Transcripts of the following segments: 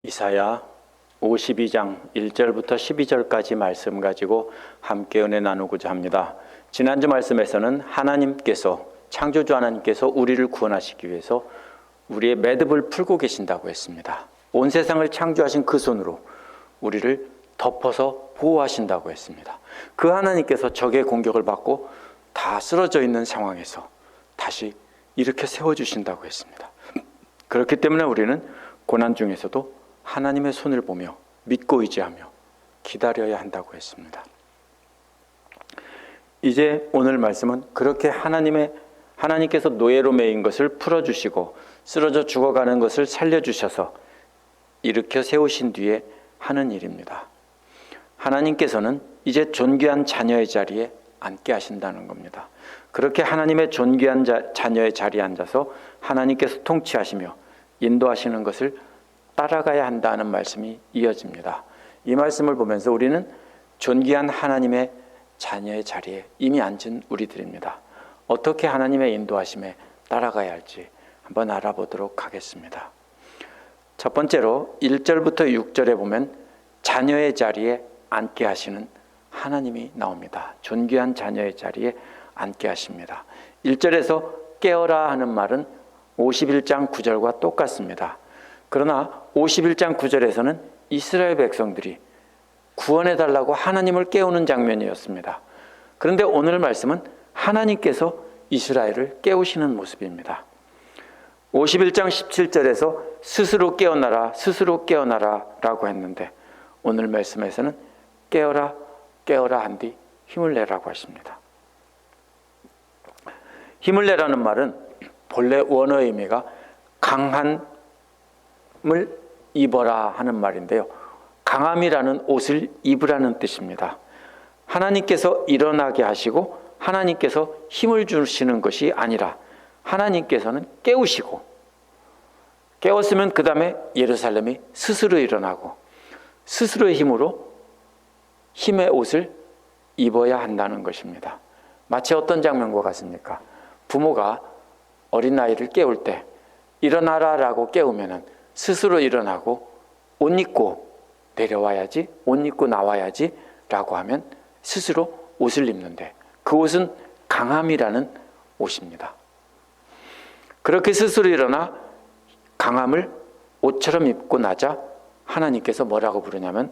이사야 52장 1절부터 12절까지 말씀 가지고 함께 은혜 나누고자 합니다. 지난주 말씀에서는 하나님께서, 창조주 하나님께서 우리를 구원하시기 위해서 우리의 매듭을 풀고 계신다고 했습니다. 온 세상을 창조하신 그 손으로 우리를 덮어서 보호하신다고 했습니다. 그 하나님께서 적의 공격을 받고 다 쓰러져 있는 상황에서 다시 일으켜 세워주신다고 했습니다. 그렇기 때문에 우리는 고난 중에서도 하나님의 손을 보며 믿고 의지하며 기다려야 한다고 했습니다. 이제 오늘 말씀은 그렇게 하나님께서 노예로 매인 것을 풀어주시고 쓰러져 죽어가는 것을 살려주셔서 일으켜 세우신 뒤에 하는 일입니다. 하나님께서는 이제 존귀한 자녀의 자리에 앉게 하신다는 겁니다. 그렇게 하나님의 존귀한 자녀의 자리에 앉아서 하나님께서 통치하시며 인도하시는 것을 따라가야 한다는 말씀이 이어집니다. 이 말씀을 보면서 우리는 존귀한 하나님의 자녀의 자리에 이미 앉은 우리들입니다. 어떻게 하나님의 인도하심에 따라가야 할지 한번 알아보도록 하겠습니다. 첫 번째로 1절부터 6절에 보면 자녀의 자리에 앉게 하시는 하나님이 나옵니다. 존귀한 자녀의 자리에 앉게 하십니다. 1절에서 깨어라 하는 말은 51장 9절과 똑같습니다. 그러나 51장 9절에서는 이스라엘 백성들이 구원해달라고 하나님을 깨우는 장면이었습니다. 그런데 오늘 말씀은 하나님께서 이스라엘을 깨우시는 모습입니다. 51장 17절에서 스스로 깨어나라, 스스로 깨어나라 라고 했는데 오늘 말씀에서는 깨어라, 깨어라 한 뒤 힘을 내라고 하십니다. 힘을 내라는 말은 본래 원어의 의미가 강함을 입어라 하는 말인데요. 강함이라는 옷을 입으라는 뜻입니다. 하나님께서 일어나게 하시고 하나님께서 힘을 주시는 것이 아니라 하나님께서는 깨우시고, 깨웠으면 그 다음에 예루살렘이 스스로 일어나고 스스로의 힘으로 힘의 옷을 입어야 한다는 것입니다. 마치 어떤 장면과 같습니까? 부모가 어린아이를 깨울 때 일어나라 라고 깨우면 스스로 일어나고 옷 입고 내려와야지, 옷 입고 나와야지 라고 하면 스스로 옷을 입는데 그 옷은 강함이라는 옷입니다. 그렇게 스스로 일어나 강함을 옷처럼 입고 나자 하나님께서 뭐라고 부르냐면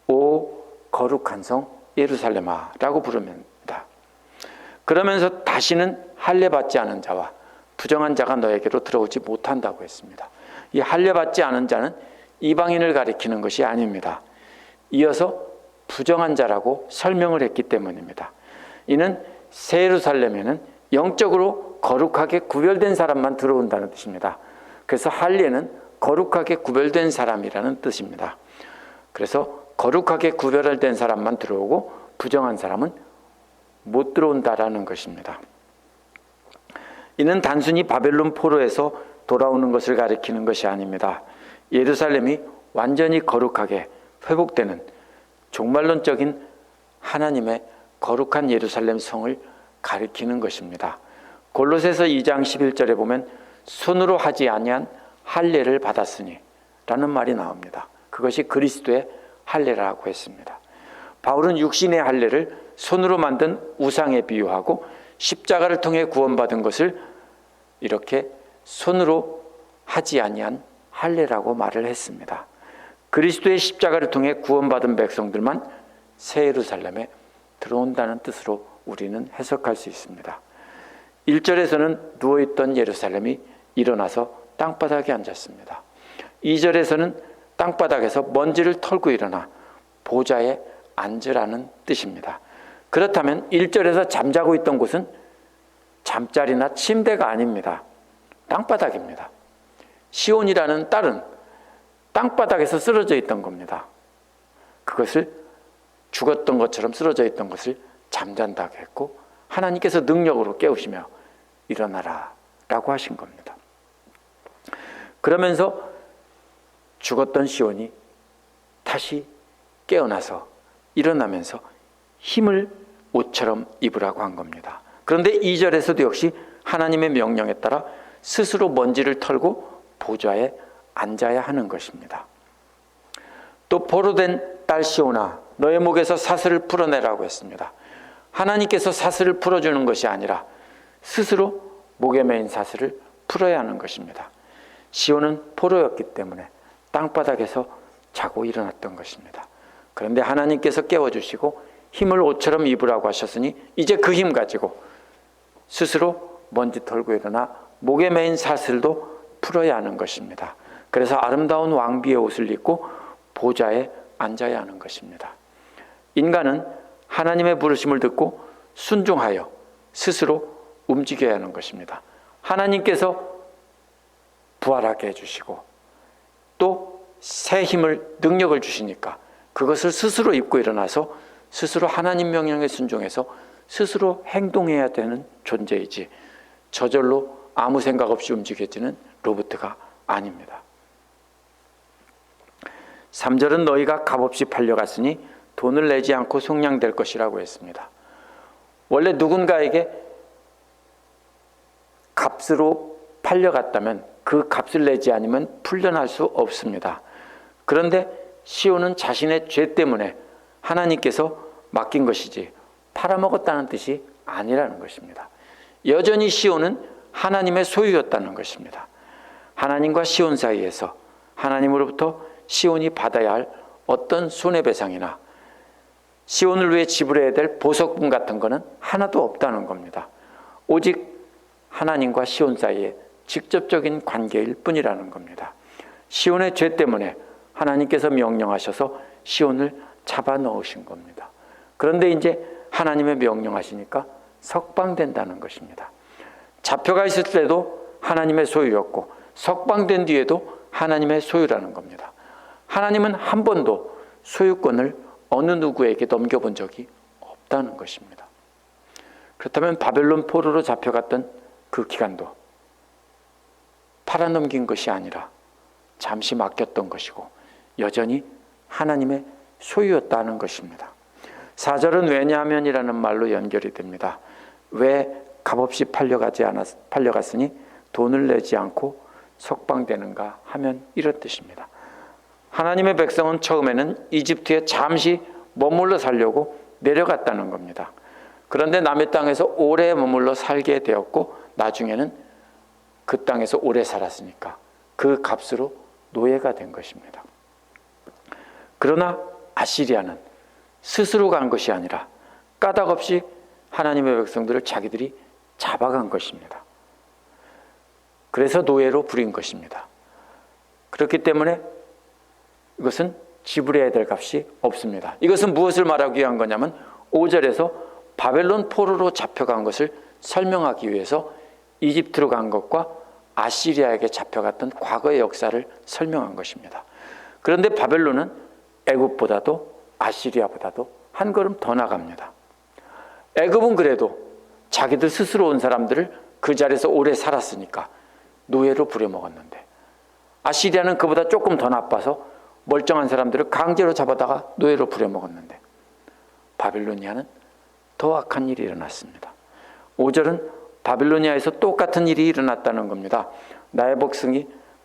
오 거룩한 성 예루살렘아 라고 부릅니다. 그러면서 다시는 할례받지 않은 자와 부정한 자가 너에게로 들어오지 못한다고 했습니다. 이 할례받지 않은 자는 이방인을 가리키는 것이 아닙니다. 이어서 부정한 자라고 설명을 했기 때문입니다. 이는 새 예루살렘에는 영적으로 거룩하게 구별된 사람만 들어온다는 뜻입니다. 그래서 할례는 거룩하게 구별된 사람이라는 뜻입니다. 그래서 거룩하게 구별된 사람만 들어오고 부정한 사람은 못 들어온다라는 것입니다. 이는 단순히 바벨론 포로에서 돌아오는 것을 가리키는 것이 아닙니다. 예루살렘이 완전히 거룩하게 회복되는 종말론적인 하나님의 거룩한 예루살렘 성을 가리키는 것입니다. 골로새서 2장 11절에 보면 손으로 하지 아니한 할례를 받았으니 라는 말이 나옵니다. 그것이 그리스도의 할례라고 했습니다. 바울은 육신의 할례를 손으로 만든 우상에 비유하고 십자가를 통해 구원받은 것을 이렇게 손으로 하지 아니한 할례라고 말을 했습니다. 그리스도의 십자가를 통해 구원받은 백성들만 새 예루살렘에 들어온다는 뜻으로 우리는 해석할 수 있습니다. 1절에서는 누워있던 예루살렘이 일어나서 땅바닥에 앉았습니다. 2절에서는 땅바닥에서 먼지를 털고 일어나 보좌에 앉으라는 뜻입니다. 그렇다면 1절에서 잠자고 있던 곳은 잠자리나 침대가 아닙니다. 땅바닥입니다. 시온이라는 딸은 땅바닥에서 쓰러져 있던 겁니다. 그것을 죽었던 것처럼 쓰러져 있던 것을 잠잔다고 했고 하나님께서 능력으로 깨우시며 일어나라 라고 하신 겁니다. 그러면서 죽었던 시온이 다시 깨어나서 일어나면서 힘을 옷처럼 입으라고 한 겁니다. 그런데 2절에서도 역시 하나님의 명령에 따라 스스로 먼지를 털고 보좌에 앉아야 하는 것입니다. 또 포로된 딸 시온아, 너의 목에서 사슬을 풀어내라고 했습니다. 하나님께서 사슬을 풀어주는 것이 아니라 스스로 목에 매인 사슬을 풀어야 하는 것입니다. 시온은 포로였기 때문에 땅바닥에서 자고 일어났던 것입니다. 그런데 하나님께서 깨워주시고 힘을 옷처럼 입으라고 하셨으니 이제 그 힘 가지고 스스로 먼지 털고 일어나 목에 매인 사슬도 풀어야 하는 것입니다. 그래서 아름다운 왕비의 옷을 입고 보좌에 앉아야 하는 것입니다. 인간은 하나님의 부르심을 듣고 순종하여 스스로 움직여야 하는 것입니다. 하나님께서 부활하게 해주시고 또 새 힘을, 능력을 주시니까 그것을 스스로 입고 일어나서 스스로 하나님 명령에 순종해서 스스로 행동해야 되는 존재이지 저절로 아무 생각 없이 움직여지는 로봇가 아닙니다. 3절은 너희가 값없이 팔려갔으니 돈을 내지 않고 속량될 것이라고 했습니다. 원래 누군가에게 값으로 팔려갔다면 그 값을 내지 않으면 풀려날 수 없습니다. 그런데 시온은 자신의 죄 때문에 하나님께서 맡긴 것이지 팔아먹었다는 뜻이 아니라는 것입니다. 여전히 시온은 하나님의 소유였다는 것입니다. 하나님과 시온 사이에서 하나님으로부터 시온이 받아야 할 어떤 손해배상이나 시온을 위해 지불해야 될 보석금 같은 것은 하나도 없다는 겁니다. 오직 하나님과 시온 사이에 직접적인 관계일 뿐이라는 겁니다. 시온의 죄 때문에 하나님께서 명령하셔서 시온을 잡아 넣으신 겁니다. 그런데 이제 하나님의 명령하시니까 석방된다는 것입니다. 잡혀가 있을 때도 하나님의 소유였고 석방된 뒤에도 하나님의 소유라는 겁니다. 하나님은 한 번도 소유권을 어느 누구에게 넘겨본 적이 없다는 것입니다. 그렇다면 바벨론 포로로 잡혀갔던 그 기간도 팔아넘긴 것이 아니라 잠시 맡겼던 것이고 여전히 하나님의 소유였다는 것입니다. 4절은 왜냐하면이라는 말로 연결이 됩니다. 왜 값없이 팔려갔으니 돈을 내지 않고 석방되는가 하면 이런 뜻입니다. 하나님의 백성은 처음에는 이집트에 잠시 머물러 살려고 내려갔다는 겁니다. 그런데 남의 땅에서 오래 머물러 살게 되었고 나중에는 그 땅에서 오래 살았으니까 그 값으로 노예가 된 것입니다. 그러나 아시리아는 스스로 간 것이 아니라 까닭없이 하나님의 백성들을 자기들이 잡아간 것입니다. 그래서 노예로 부린 것입니다. 그렇기 때문에 이것은 지불해야 될 값이 없습니다. 이것은 무엇을 말하기 위한 거냐면 5절에서 바벨론 포로로 잡혀간 것을 설명하기 위해서 이집트로 간 것과 아시리아에게 잡혀갔던 과거의 역사를 설명한 것입니다. 그런데 바벨론은 애굽보다도 아시리아보다도 한 걸음 더 나갑니다. 애굽은 그래도 자기들 스스로 온 사람들을 그 자리에서 오래 살았으니까 노예로 부려먹었는데 아시리아는 그보다 조금 더 나빠서 멀쩡한 사람들을 강제로 잡아다가 노예로 부려먹었는데 바빌로니아는 더 악한 일이 일어났습니다. 5절은 바빌로니아에서 똑같은 일이 일어났다는 겁니다. 나의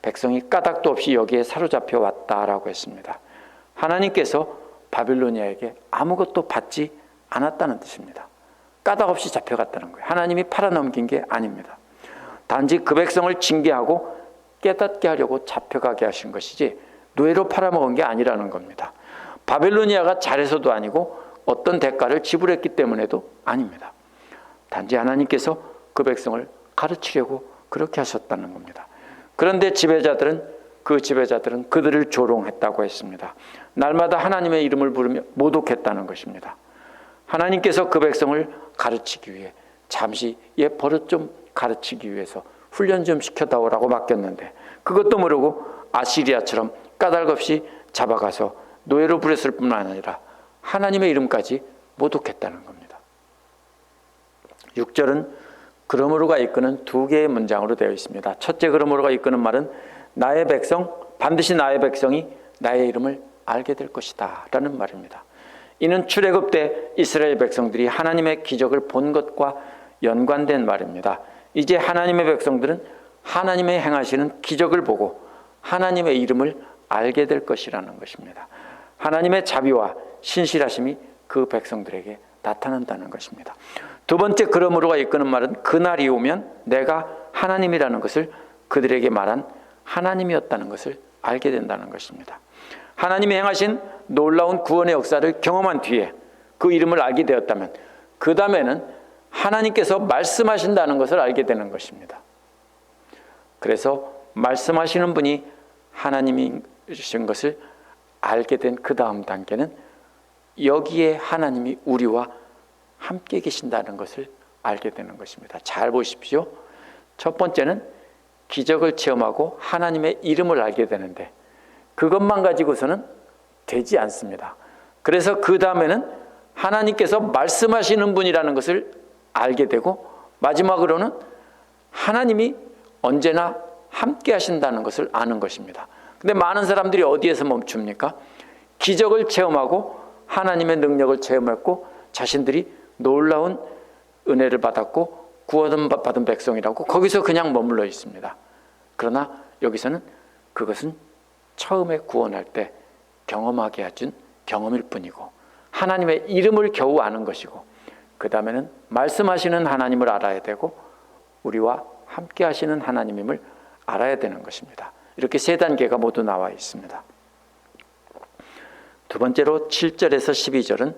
백성이 까닭도 없이 여기에 사로잡혀 왔다라고 했습니다. 하나님께서 바빌로니아에게 아무것도 받지 않았다는 뜻입니다. 까닭 없이 잡혀갔다는 거예요. 하나님이 팔아넘긴 게 아닙니다. 단지 그 백성을 징계하고 깨닫게 하려고 잡혀가게 하신 것이지 노예로 팔아먹은 게 아니라는 겁니다. 바빌로니아가 잘해서도 아니고 어떤 대가를 지불했기 때문에도 아닙니다. 단지 하나님께서 그 백성을 가르치려고 그렇게 하셨다는 겁니다. 그런데 지배자들은 그들을 조롱했다고 했습니다. 날마다 하나님의 이름을 부르며 모독했다는 것입니다. 하나님께서 그 백성을 가르치기 위해 잠시 버릇 좀 가르치기 위해서 훈련 좀 시켜다오라고 맡겼는데 그것도 모르고 아시리아처럼 까닭없이 잡아가서 노예로 부렸을 뿐만 아니라 하나님의 이름까지 모독했다는 겁니다. 6절은 그러므로가 이끄는 두 개의 문장으로 되어 있습니다. 첫째 그러므로가 이끄는 말은 반드시 나의 백성이 나의 이름을 알게 될 것이다 라는 말입니다. 이는 출애굽 때 이스라엘 백성들이 하나님의 기적을 본 것과 연관된 말입니다. 이제 하나님의 백성들은 하나님의 행하시는 기적을 보고 하나님의 이름을 알게 될 것이라는 것입니다. 하나님의 자비와 신실하심이 그 백성들에게 나타난다는 것입니다. 두 번째 그러므로가 이끄는 말은 그날이 오면 내가 하나님이라는 것을 그들에게 말한 하나님이었다는 것을 알게 된다는 것입니다. 하나님이 행하신 놀라운 구원의 역사를 경험한 뒤에 그 이름을 알게 되었다면 그 다음에는 하나님께서 말씀하신다는 것을 알게 되는 것입니다. 그래서 말씀하시는 분이 하나님이신 것을 알게 된 그 다음 단계는 여기에 하나님이 우리와 함께 계신다는 것을 알게 되는 것입니다. 잘 보십시오. 첫 번째는 기적을 체험하고 하나님의 이름을 알게 되는데 그것만 가지고서는 되지 않습니다. 그래서 그 다음에는 하나님께서 말씀하시는 분이라는 것을 알게 되고 마지막으로는 하나님이 언제나 함께 하신다는 것을 아는 것입니다. 근데 많은 사람들이 어디에서 멈춥니까? 기적을 체험하고 하나님의 능력을 체험했고 자신들이 놀라운 은혜를 받았고 구원받은 백성이라고 거기서 그냥 머물러 있습니다. 그러나 여기서는 그것은 처음에 구원할 때 경험하게 해준 경험일 뿐이고 하나님의 이름을 겨우 아는 것이고 그 다음에는 말씀하시는 하나님을 알아야 되고 우리와 함께 하시는 하나님임을 알아야 되는 것입니다. 이렇게 세 단계가 모두 나와 있습니다. 두 번째로 7절에서 12절은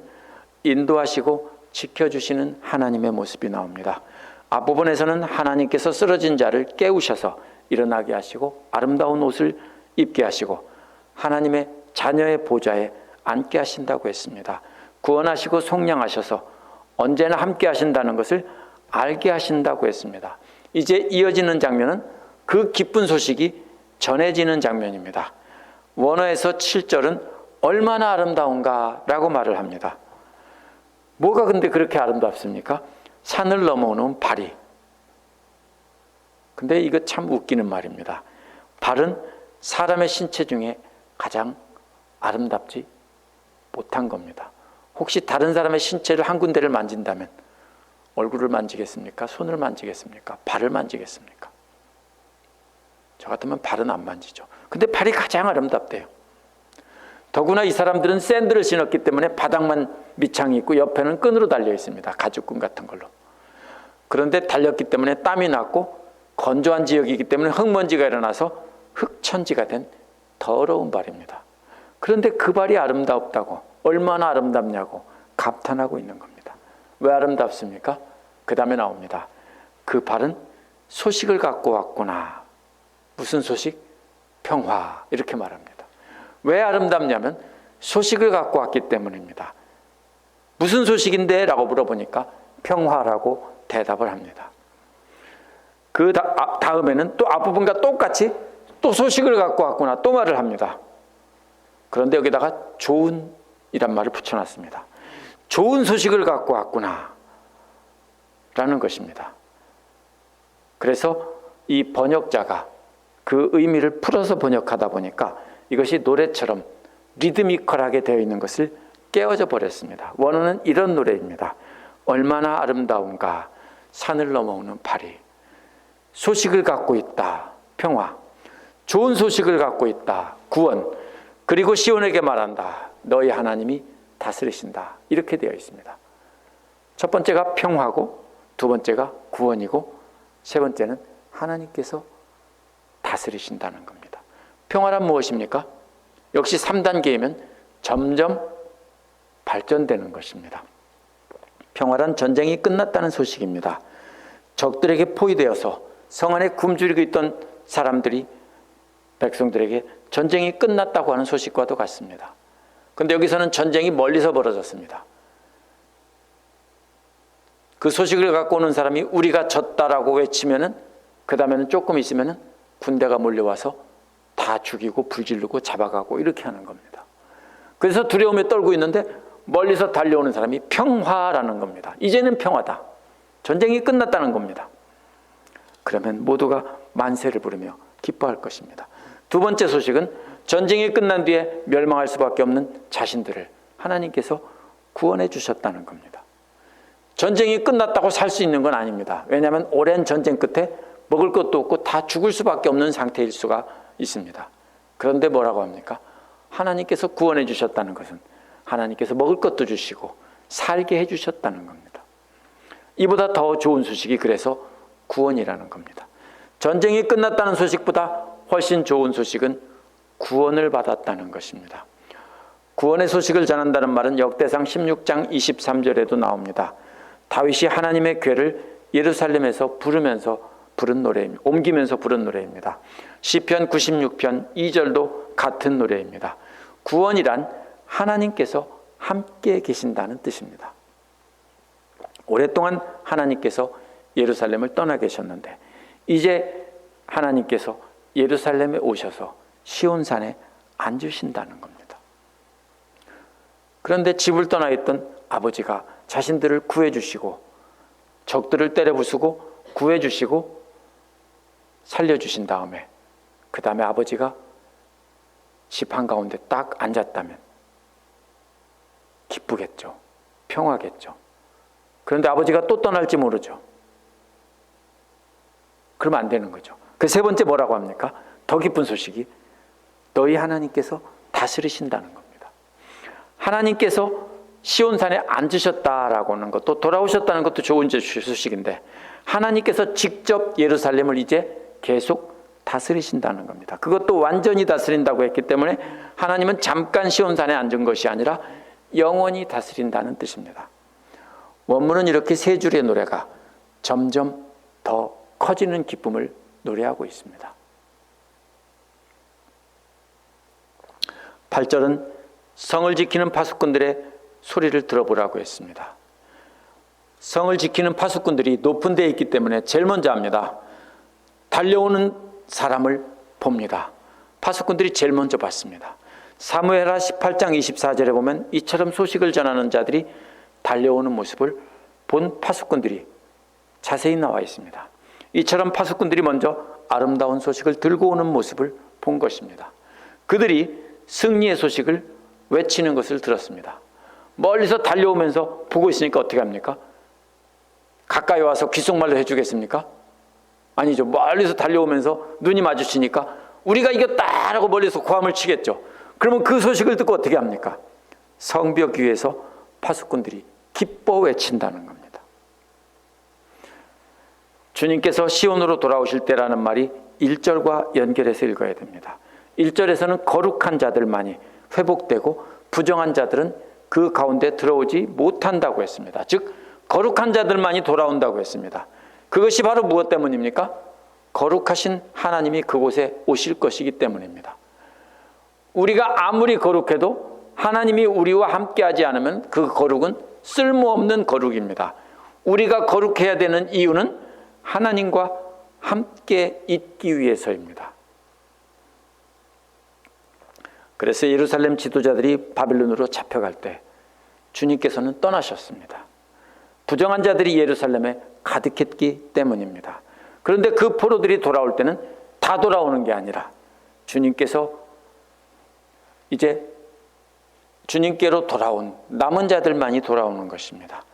인도하시고 지켜주시는 하나님의 모습이 나옵니다. 앞부분에서는 하나님께서 쓰러진 자를 깨우셔서 일어나게 하시고 아름다운 옷을 입게 하시고 하나님의 자녀의 보좌에 앉게 하신다고 했습니다. 구원하시고 속량하셔서 언제나 함께 하신다는 것을 알게 하신다고 했습니다. 이제 이어지는 장면은 그 기쁜 소식이 전해지는 장면입니다. 원어에서 7절은 얼마나 아름다운가 라고 말을 합니다. 뭐가 근데 그렇게 아름답습니까? 산을 넘어오는 발이. 근데 이거 참 웃기는 말입니다. 발은 사람의 신체 중에 가장 아름답지 못한 겁니다. 혹시 다른 사람의 신체를 한 군데를 만진다면 얼굴을 만지겠습니까? 손을 만지겠습니까? 발을 만지겠습니까? 저 같으면 발은 안 만지죠. 근데 발이 가장 아름답대요. 더구나 이 사람들은 샌들을 신었기 때문에 바닥만 밑창이 있고 옆에는 끈으로 달려 있습니다. 가죽끈 같은 걸로. 그런데 달렸기 때문에 땀이 났고 건조한 지역이기 때문에 흙먼지가 일어나서 흙천지가 된 더러운 발입니다. 그런데 그 발이 아름답다고 얼마나 아름답냐고 감탄하고 있는 겁니다. 왜 아름답습니까? 그 다음에 나옵니다. 그 발은 소식을 갖고 왔구나. 무슨 소식? 평화. 이렇게 말합니다. 왜 아름답냐면 소식을 갖고 왔기 때문입니다. 무슨 소식인데? 라고 물어보니까 평화라고 대답을 합니다. 그 다음에는 또 앞부분과 똑같이 또 소식을 갖고 왔구나 또 말을 합니다. 그런데 여기다가 좋은 이란 말을 붙여놨습니다. 좋은 소식을 갖고 왔구나 라는 것입니다. 그래서 이 번역자가 그 의미를 풀어서 번역하다 보니까 이것이 노래처럼 리드미컬하게 되어 있는 것을 깨어져 버렸습니다. 원어는 이런 노래입니다. 얼마나 아름다운가 산을 넘어오는 발이. 소식을 갖고 있다. 평화. 좋은 소식을 갖고 있다. 구원. 그리고 시온에게 말한다. 너희 하나님이 다스리신다. 이렇게 되어 있습니다. 첫 번째가 평화고 두 번째가 구원이고 세 번째는 하나님께서 다스리신다는 겁니다. 평화란 무엇입니까? 역시 3단계이면 점점 발전되는 것입니다. 평화란 전쟁이 끝났다는 소식입니다. 적들에게 포위되어서 성 안에 굶주리고 있던 사람들이 백성들에게 전쟁이 끝났다고 하는 소식과도 같습니다. 그런데 여기서는 전쟁이 멀리서 벌어졌습니다. 그 소식을 갖고 오는 사람이 우리가 졌다라고 외치면은 그 다음에는 조금 있으면은 군대가 몰려와서 다 죽이고 불질르고 잡아가고 이렇게 하는 겁니다. 그래서 두려움에 떨고 있는데 멀리서 달려오는 사람이 평화라는 겁니다. 이제는 평화다. 전쟁이 끝났다는 겁니다. 그러면 모두가 만세를 부르며 기뻐할 것입니다. 두 번째 소식은 전쟁이 끝난 뒤에 멸망할 수밖에 없는 자신들을 하나님께서 구원해 주셨다는 겁니다. 전쟁이 끝났다고 살 수 있는 건 아닙니다. 왜냐하면 오랜 전쟁 끝에 먹을 것도 없고 다 죽을 수밖에 없는 상태일 수가 있습니다. 그런데 뭐라고 합니까? 하나님께서 구원해 주셨다는 것은 하나님께서 먹을 것도 주시고 살게 해 주셨다는 겁니다. 이보다 더 좋은 소식이 그래서 구원이라는 겁니다. 전쟁이 끝났다는 소식보다 훨씬 좋은 소식은 구원을 받았다는 것입니다. 구원의 소식을 전한다는 말은 역대상 16장 23절에도 나옵니다. 다윗이 하나님의 궤를 예루살렘에서 부른 노래입니다. 옮기면서 부른 노래입니다. 시편 96편 2절도 같은 노래입니다. 구원이란 하나님께서 함께 계신다는 뜻입니다. 오랫동안 하나님께서 예루살렘을 떠나 계셨는데 이제 하나님께서 예루살렘에 오셔서 시온산에 앉으신다는 겁니다. 그런데 집을 떠나 있던 아버지가 자신들을 구해주시고 적들을 때려 부수고 구해주시고 살려주신 다음에 그 다음에 아버지가 집 한가운데 딱 앉았다면 기쁘겠죠. 평화겠죠. 그런데 아버지가 또 떠날지 모르죠. 그러면 안 되는 거죠. 그 세 번째 뭐라고 합니까? 더 기쁜 소식이 너희 하나님께서 다스리신다는 겁니다. 하나님께서 시온산에 앉으셨다라고 하는 것도 돌아오셨다는 것도 좋은 소식인데 하나님께서 직접 예루살렘을 이제 계속 다스리신다는 겁니다. 그것도 완전히 다스린다고 했기 때문에 하나님은 잠깐 시온산에 앉은 것이 아니라 영원히 다스린다는 뜻입니다. 원문은 이렇게 세 줄의 노래가 점점 더 커지는 기쁨을 노래하고 있습니다. 8절은 성을 지키는 파수꾼들의 소리를 들어보라고 했습니다. 성을 지키는 파수꾼들이 높은 데에 있기 때문에 제일 먼저 합니다. 달려오는 사람을 봅니다. 파수꾼들이 제일 먼저 봤습니다. 사무엘하 18장 24절에 보면 이처럼 소식을 전하는 자들이 달려오는 모습을 본 파수꾼들이 자세히 나와 있습니다. 이처럼 파수꾼들이 먼저 아름다운 소식을 들고 오는 모습을 본 것입니다. 그들이 승리의 소식을 외치는 것을 들었습니다. 멀리서 달려오면서 보고 있으니까 어떻게 합니까? 가까이 와서 귓속말로 해주겠습니까? 아니죠. 멀리서 달려오면서 눈이 마주치니까 우리가 이겼다라고 멀리서 고함을 치겠죠. 그러면 그 소식을 듣고 어떻게 합니까? 성벽 위에서 파수꾼들이 기뻐 외친다는 겁니다. 주님께서 시온으로 돌아오실 때라는 말이 1절과 연결해서 읽어야 됩니다. 1절에서는 거룩한 자들만이 회복되고 부정한 자들은 그 가운데 들어오지 못한다고 했습니다. 즉 거룩한 자들만이 돌아온다고 했습니다. 그것이 바로 무엇 때문입니까? 거룩하신 하나님이 그곳에 오실 것이기 때문입니다. 우리가 아무리 거룩해도 하나님이 우리와 함께하지 않으면 그 거룩은 쓸모없는 거룩입니다. 우리가 거룩해야 되는 이유는 하나님과 함께 있기 위해서입니다. 그래서 예루살렘 지도자들이 바빌론으로 잡혀갈 때 주님께서는 떠나셨습니다. 부정한 자들이 예루살렘에 가득했기 때문입니다. 그런데 그 포로들이 돌아올 때는 다 돌아오는 게 아니라 주님께서 이제 주님께로 돌아온 남은 자들만이 돌아오는 것입니다.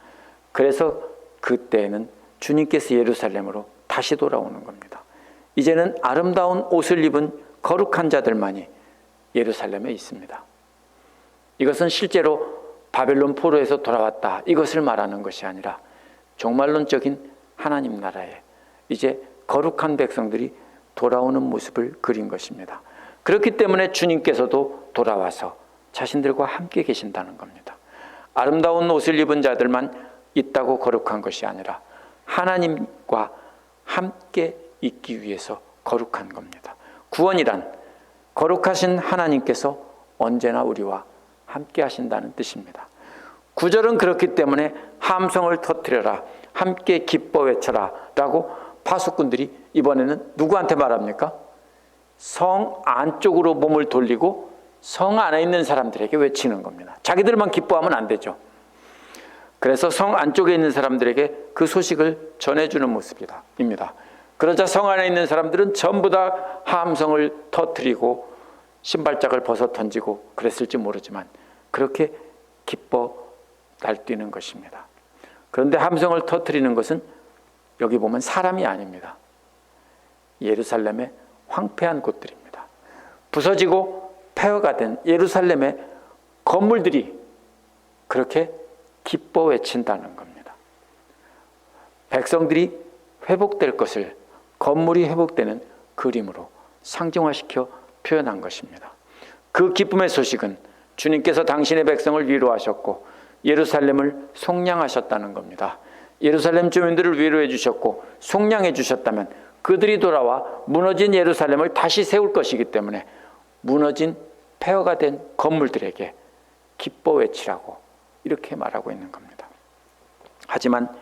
그래서 그때는 주님께서 예루살렘으로 다시 돌아오는 겁니다. 이제는 아름다운 옷을 입은 거룩한 자들만이 예루살렘에 있습니다. 이것은 실제로 바벨론 포로에서 돌아왔다 이것을 말하는 것이 아니라 종말론적인 하나님 나라에 이제 거룩한 백성들이 돌아오는 모습을 그린 것입니다. 그렇기 때문에 주님께서도 돌아와서 자신들과 함께 계신다는 겁니다. 아름다운 옷을 입은 자들만 있다고 거룩한 것이 아니라 하나님과 함께 있기 위해서 거룩한 겁니다. 구원이란 거룩하신 하나님께서 언제나 우리와 함께 하신다는 뜻입니다. 9절은 그렇기 때문에 함성을 터뜨려라, 함께 기뻐 외쳐라 라고 파수꾼들이 이번에는 누구한테 말합니까? 성 안쪽으로 몸을 돌리고 성 안에 있는 사람들에게 외치는 겁니다. 자기들만 기뻐하면 안 되죠. 그래서 성 안쪽에 있는 사람들에게 그 소식을 전해주는 모습입니다. 그러자 성 안에 있는 사람들은 전부 다 함성을 터뜨리고 신발짝을 벗어 던지고 그랬을지 모르지만 그렇게 기뻐 날뛰는 것입니다. 그런데 함성을 터뜨리는 것은 여기 보면 사람이 아닙니다. 예루살렘의 황폐한 곳들입니다. 부서지고 폐허가 된 예루살렘의 건물들이 그렇게 기뻐 외친다는 겁니다. 백성들이 회복될 것을 건물이 회복되는 그림으로 상징화시켜 표현한 것입니다. 그 기쁨의 소식은 주님께서 당신의 백성을 위로하셨고 예루살렘을 속량하셨다는 겁니다. 예루살렘 주민들을 위로해 주셨고 속량해 주셨다면 그들이 돌아와 무너진 예루살렘을 다시 세울 것이기 때문에 무너진 폐허가 된 건물들에게 기뻐 외치라고 이렇게 말하고 있는 겁니다. 하지만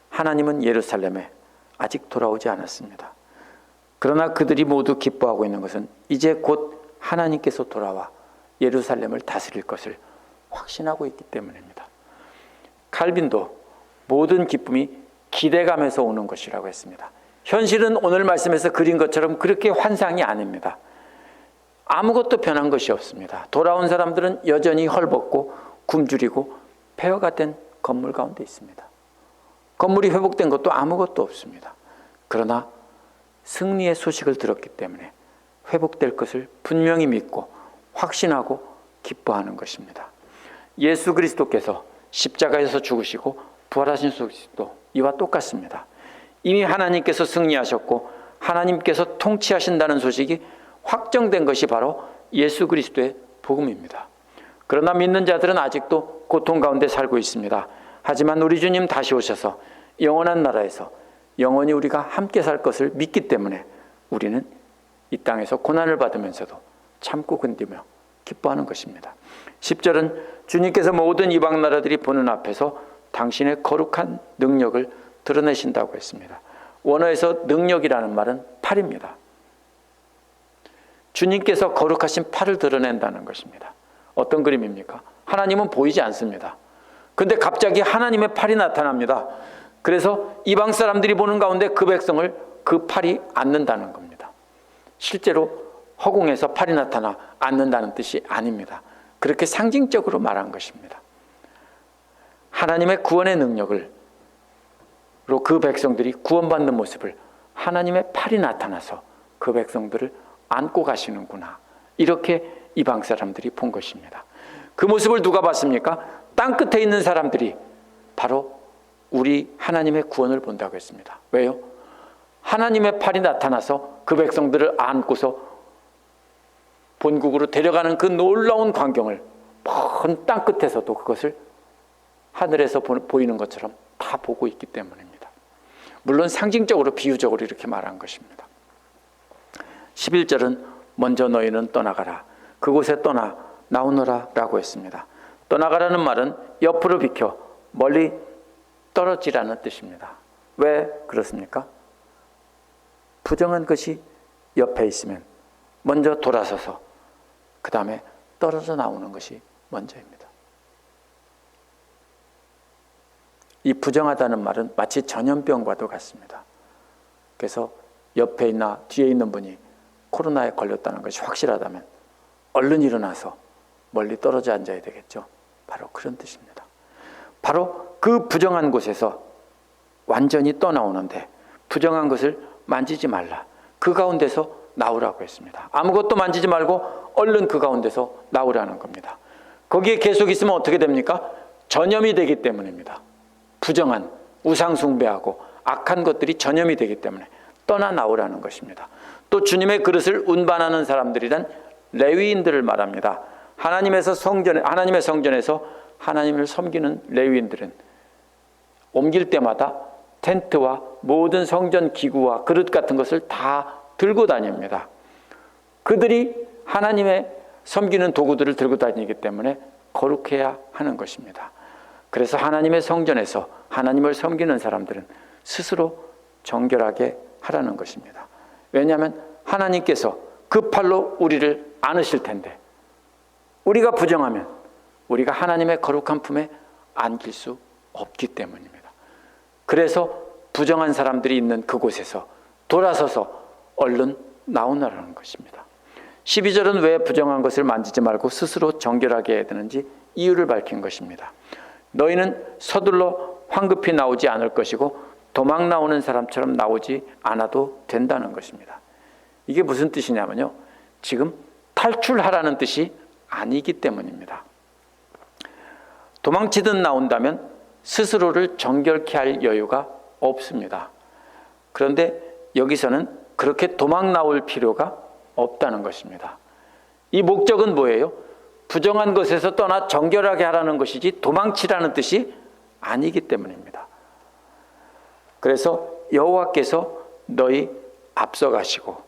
하나님은 예루살렘에 아직 돌아오지 않았습니다. 그러나 그들이 모두 기뻐하고 있는 것은 이제 곧 하나님께서 돌아와 예루살렘을 다스릴 것을 확신하고 있기 때문입니다. 칼빈도 모든 기쁨이 기대감에서 오는 것이라고 했습니다. 현실은 오늘 말씀에서 그린 것처럼 그렇게 환상이 아닙니다. 아무것도 변한 것이 없습니다. 돌아온 사람들은 여전히 헐벗고 굶주리고 폐허가 된 건물 가운데 있습니다. 건물이 회복된 것도 아무것도 없습니다. 그러나 승리의 소식을 들었기 때문에 회복될 것을 분명히 믿고 확신하고 기뻐하는 것입니다. 예수 그리스도께서 십자가에서 죽으시고 부활하신 소식도 이와 똑같습니다. 이미 하나님께서 승리하셨고 하나님께서 통치하신다는 소식이 확정된 것이 바로 예수 그리스도의 복음입니다. 그러나 믿는 자들은 아직도 고통 가운데 살고 있습니다. 하지만 우리 주님 다시 오셔서 영원한 나라에서 영원히 우리가 함께 살 것을 믿기 때문에 우리는 이 땅에서 고난을 받으면서도 참고 견디며 기뻐하는 것입니다. 10절은 주님께서 모든 이방 나라들이 보는 앞에서 당신의 거룩한 능력을 드러내신다고 했습니다. 원어에서 능력이라는 말은 팔입니다. 주님께서 거룩하신 팔을 드러낸다는 것입니다. 어떤 그림입니까? 하나님은 보이지 않습니다. 그런데 갑자기 하나님의 팔이 나타납니다. 그래서 이방 사람들이 보는 가운데 그 백성을 그 팔이 안는다는 겁니다. 실제로 허공에서 팔이 나타나 안는다는 뜻이 아닙니다. 그렇게 상징적으로 말한 것입니다. 하나님의 구원의 능력을 그 백성들이 구원받는 모습을 하나님의 팔이 나타나서 그 백성들을 안고 가시는구나, 이렇게 이방 사람들이 본 것입니다. 그 모습을 누가 봤습니까? 땅끝에 있는 사람들이 바로 우리 하나님의 구원을 본다고 했습니다. 왜요? 하나님의 팔이 나타나서 그 백성들을 안고서 본국으로 데려가는 그 놀라운 광경을 먼 땅끝에서도 그것을 하늘에서 보이는 것처럼 다 보고 있기 때문입니다. 물론 상징적으로 비유적으로 이렇게 말한 것입니다. 11절은 먼저 너희는 떠나가라, 그곳에 떠나 나오너라 라고 했습니다. 떠나가라는 말은 옆으로 비켜 멀리 떨어지라는 뜻입니다. 왜 그렇습니까? 부정한 것이 옆에 있으면 먼저 돌아서서 그 다음에 떨어져 나오는 것이 먼저입니다. 이 부정하다는 말은 마치 전염병과도 같습니다. 그래서 옆에 있나 뒤에 있는 분이 코로나에 걸렸다는 것이 확실하다면 얼른 일어나서 멀리 떨어져 앉아야 되겠죠. 바로 그런 뜻입니다. 바로 그 부정한 곳에서 완전히 떠나오는데 부정한 것을 만지지 말라, 그 가운데서 나오라고 했습니다. 아무것도 만지지 말고 얼른 그 가운데서 나오라는 겁니다. 거기에 계속 있으면 어떻게 됩니까? 전염이 되기 때문입니다. 부정한 우상 숭배하고 악한 것들이 전염이 되기 때문에 떠나 나오라는 것입니다. 또 주님의 그릇을 운반하는 사람들이란 레위인들을 말합니다. 하나님의 성전에서 하나님을 섬기는 레위인들은 옮길 때마다 텐트와 모든 성전 기구와 그릇 같은 것을 다 들고 다닙니다. 그들이 하나님의 섬기는 도구들을 들고 다니기 때문에 거룩해야 하는 것입니다. 그래서 하나님의 성전에서 하나님을 섬기는 사람들은 스스로 정결하게 하라는 것입니다. 왜냐하면 하나님께서 그 팔로 우리를 안으실 텐데 우리가 부정하면 우리가 하나님의 거룩한 품에 안길 수 없기 때문입니다. 그래서 부정한 사람들이 있는 그곳에서 돌아서서 얼른 나오라는 것입니다. 12절은 왜 부정한 것을 만지지 말고 스스로 정결하게 해야 되는지 이유를 밝힌 것입니다. 너희는 서둘러 황급히 나오지 않을 것이고 도망 나오는 사람처럼 나오지 않아도 된다는 것입니다. 이게 무슨 뜻이냐면요, 지금 탈출하라는 뜻이 아니기 때문입니다. 도망치듯 나온다면 스스로를 정결케 할 여유가 없습니다. 그런데 여기서는 그렇게 도망 나올 필요가 없다는 것입니다. 이 목적은 뭐예요? 부정한 것에서 떠나 정결하게 하라는 것이지 도망치라는 뜻이 아니기 때문입니다. 그래서 여호와께서 너희 앞서가시고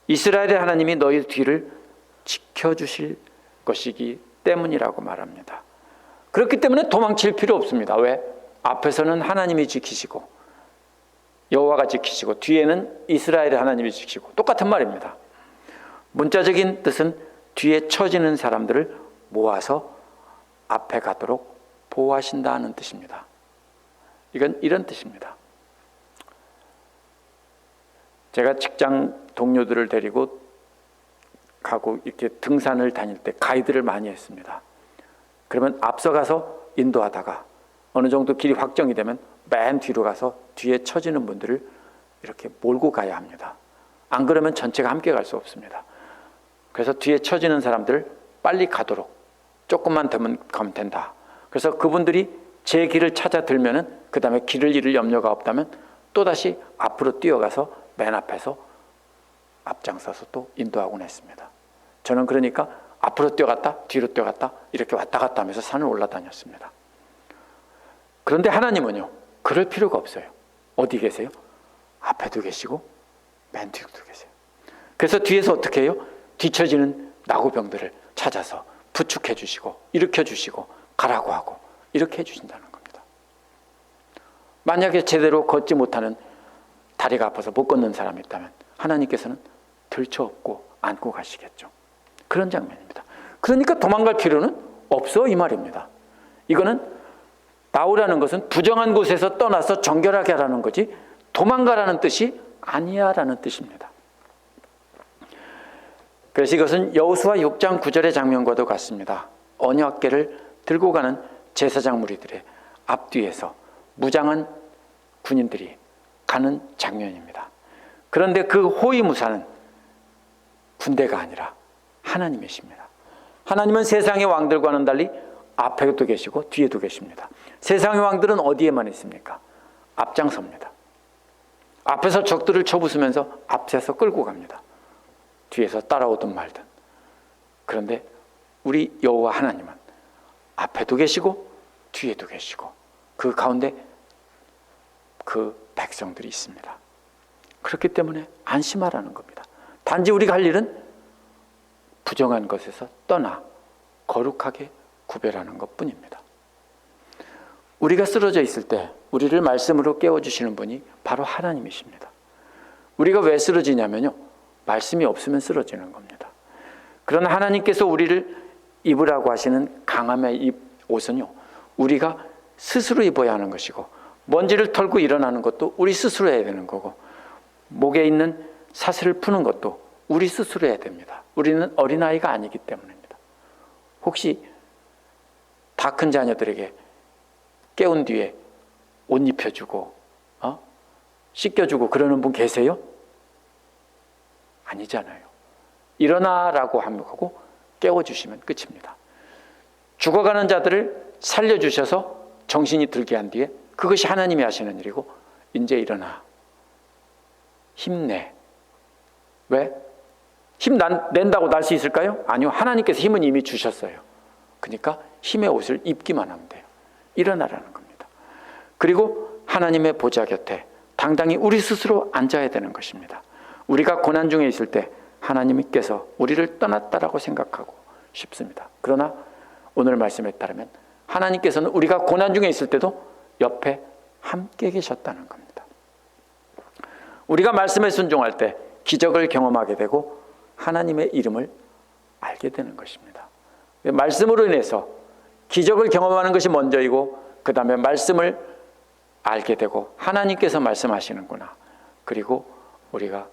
이스라엘의 하나님이 너희 뒤를 지켜주실 것이기 때문이라고 말합니다. 그렇기 때문에 도망칠 필요 없습니다. 왜? 앞에서는 하나님이 지키시고 여호와가 지키시고 뒤에는 이스라엘의 하나님이 지키시고 똑같은 말입니다. 문자적인 뜻은 뒤에 처지는 사람들을 모아서 앞에 가도록 보호하신다는 뜻입니다. 이건 이런 뜻입니다. 제가 직장 동료들을 데리고 가고 이렇게 등산을 다닐 때 가이드를 많이 했습니다. 그러면 앞서가서 인도하다가 어느 정도 길이 확정이 되면 맨 뒤로 가서 뒤에 처지는 분들을 이렇게 몰고 가야 합니다. 안 그러면 전체가 함께 갈 수 없습니다. 그래서 뒤에 처지는 사람들 빨리 가도록 조금만 되면 가면 된다. 그래서 그분들이 제 길을 찾아 들면은 그 다음에 길을 잃을 염려가 없다면 또다시 앞으로 뛰어가서 맨 앞에서 앞장서서 또 인도하곤 했습니다. 저는 그러니까 앞으로 뛰어갔다 뒤로 뛰어갔다 이렇게 왔다 갔다 하면서 산을 올라다녔습니다. 그런데 하나님은요 그럴 필요가 없어요. 어디 계세요? 앞에도 계시고 맨 뒤에도 계세요. 그래서 뒤에서 어떻게 해요? 뒤처지는 나고병들을 찾아서 부축해 주시고 일으켜 주시고 가라고 하고 이렇게 해주신다는 겁니다. 만약에 제대로 걷지 못하는 다리가 아파서 못 걷는 사람이 있다면 하나님께서는 들쳐업고 안고 가시겠죠. 그런 장면입니다. 그러니까 도망갈 필요는 없어 이 말입니다. 이거는 나오라는 것은 부정한 곳에서 떠나서 정결하게 하라는 거지 도망가라는 뜻이 아니야 라는 뜻입니다. 그래서 이것은 여호수아 6장 9절의 장면과도 같습니다. 언약궤를 들고 가는 제사장 무리들의 앞뒤에서 무장한 군인들이 가는 장면입니다. 그런데 그 호위무사는 군대가 아니라 하나님이십니다. 하나님은 세상의 왕들과는 달리 앞에도 계시고 뒤에도 계십니다. 세상의 왕들은 어디에만 있습니까? 앞장섭니다. 앞에서 적들을 쳐부수면서 앞에서 끌고 갑니다. 뒤에서 따라오든 말든. 그런데 우리 여호와 하나님은 앞에도 계시고 뒤에도 계시고 그 가운데 그 백성들이 있습니다. 그렇기 때문에 안심하라는 겁니다. 단지 우리가 할 일은 부정한 것에서 떠나 거룩하게 구별하는 것뿐입니다. 우리가 쓰러져 있을 때 우리를 말씀으로 깨워주시는 분이 바로 하나님이십니다. 우리가 왜 쓰러지냐면요, 말씀이 없으면 쓰러지는 겁니다. 그러나 하나님께서 우리를 입으라고 하시는 강함의 옷은요, 우리가 스스로 입어야 하는 것이고 먼지를 털고 일어나는 것도 우리 스스로 해야 되는 거고 목에 있는 사슬을 푸는 것도 우리 스스로 해야 됩니다. 우리는 어린아이가 아니기 때문입니다. 혹시 다 큰 자녀들에게 깨운 뒤에 옷 입혀주고 씻겨주고 그러는 분 계세요? 아니잖아요. 일어나라고 하고 깨워주시면 끝입니다. 죽어가는 자들을 살려주셔서 정신이 들게 한 뒤에 그것이 하나님이 하시는 일이고 이제 일어나 힘내. 왜? 힘 낸다고 날 수 있을까요? 아니요. 하나님께서 힘은 이미 주셨어요. 그러니까 힘의 옷을 입기만 하면 돼요. 일어나라는 겁니다. 그리고 하나님의 보좌 곁에 당당히 우리 스스로 앉아야 되는 것입니다. 우리가 고난 중에 있을 때 하나님께서 우리를 떠났다라고 생각하고 싶습니다. 그러나 오늘 말씀에 따르면 하나님께서는 우리가 고난 중에 있을 때도 옆에 함께 계셨다는 겁니다. 우리가 말씀에 순종할 때 기적을 경험하게 되고 하나님의 이름을 알게 되는 것입니다. 말씀으로 인해서 기적을 경험하는 것이 먼저이고 그 다음에 말씀을 알게 되고 하나님께서 말씀하시는구나. 그리고 우리가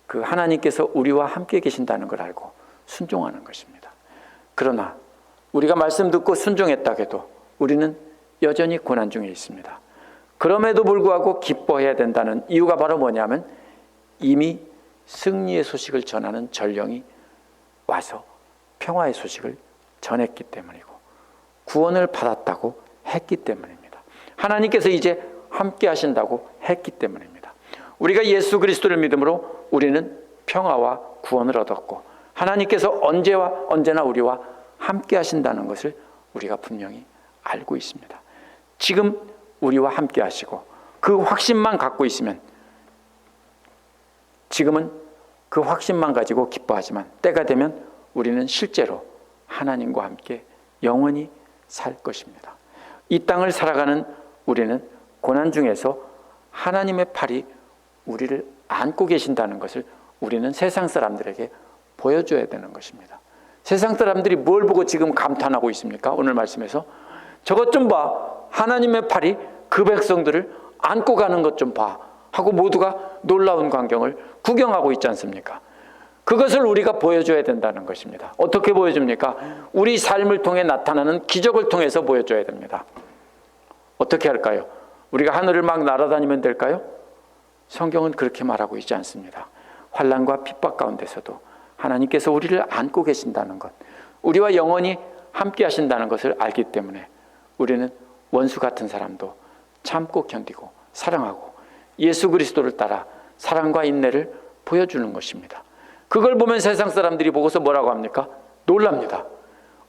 그 하나님께서 우리와 함께 계신다는 걸 알고 순종하는 것입니다. 그러나 우리가 말씀 듣고 순종했다 해도 우리는 여전히 고난 중에 있습니다. 그럼에도 불구하고 기뻐해야 된다는 이유가 바로 뭐냐면 이미 승리의 소식을 전하는 전령이 와서 평화의 소식을 전했기 때문이고 구원을 받았다고 했기 때문입니다. 하나님께서 이제 함께 하신다고 했기 때문입니다. 우리가 예수 그리스도를 믿음으로 우리는 평화와 구원을 얻었고 하나님께서 언제나 우리와 함께 하신다는 것을 우리가 분명히 알고 있습니다. 지금 우리와 함께 하시고 그 확신만 갖고 있으면 지금은 그 확신만 가지고 기뻐하지만 때가 되면 우리는 실제로 하나님과 함께 영원히 살 것입니다. 이 땅을 살아가는 우리는 고난 중에서 하나님의 팔이 우리를 안고 계신다는 것을 우리는 세상 사람들에게 보여줘야 되는 것입니다. 세상 사람들이 뭘 보고 지금 감탄하고 있습니까? 오늘 말씀에서 저것 좀 봐. 하나님의 팔이 그 백성들을 안고 가는 것 좀 봐. 하고 모두가 놀라운 광경을 구경하고 있지 않습니까? 그것을 우리가 보여줘야 된다는 것입니다. 어떻게 보여줍니까? 우리 삶을 통해 나타나는 기적을 통해서 보여줘야 됩니다. 어떻게 할까요? 우리가 하늘을 막 날아다니면 될까요? 성경은 그렇게 말하고 있지 않습니다. 환난과 핍박 가운데서도 하나님께서 우리를 안고 계신다는 것, 우리와 영원히 함께 하신다는 것을 알기 때문에 우리는 원수 같은 사람도 참고 견디고 사랑하고 예수 그리스도를 따라 사랑과 인내를 보여주는 것입니다. 그걸 보면 세상 사람들이 보고서 뭐라고 합니까? 놀랍니다.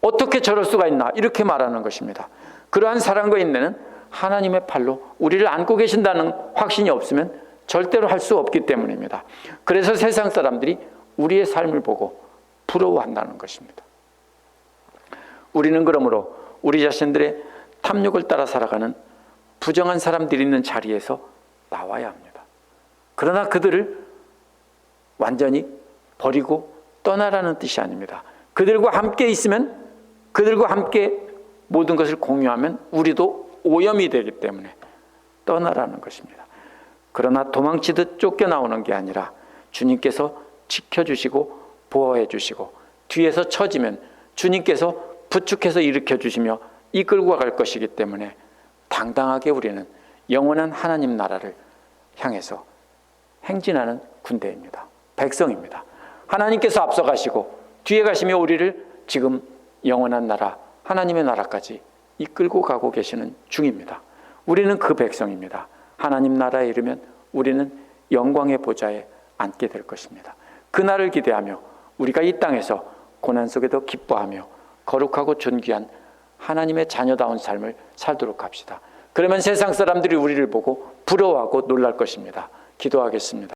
어떻게 저럴 수가 있나? 이렇게 말하는 것입니다. 그러한 사랑과 인내는 하나님의 팔로 우리를 안고 계신다는 확신이 없으면 절대로 할 수 없기 때문입니다. 그래서 세상 사람들이 우리의 삶을 보고 부러워한다는 것입니다. 우리는 그러므로 우리 자신들의 탐욕을 따라 살아가는 부정한 사람들이 있는 자리에서 나와야 합니다. 그러나 그들을 완전히 버리고 떠나라는 뜻이 아닙니다. 그들과 함께 있으면, 그들과 함께 모든 것을 공유하면 우리도 오염이 되기 때문에 떠나라는 것입니다. 그러나 도망치듯 쫓겨나오는 게 아니라 주님께서 지켜주시고 보호해 주시고 뒤에서 처지면 주님께서 부축해서 일으켜 주시며 이끌고 갈 것이기 때문에 당당하게 우리는 영원한 하나님 나라를 향해서 행진하는 군대입니다. 백성입니다. 하나님께서 앞서가시고 뒤에 가시며 우리를 지금 영원한 나라, 하나님의 나라까지 이끌고 가고 계시는 중입니다. 우리는 그 백성입니다. 하나님 나라에 이르면 우리는 영광의 보좌에 앉게 될 것입니다. 그날을 기대하며 우리가 이 땅에서 고난 속에도 기뻐하며 거룩하고 존귀한 하나님의 자녀다운 삶을 살도록 합시다. 그러면 세상 사람들이 우리를 보고 부러워하고 놀랄 것입니다. 기도하겠습니다.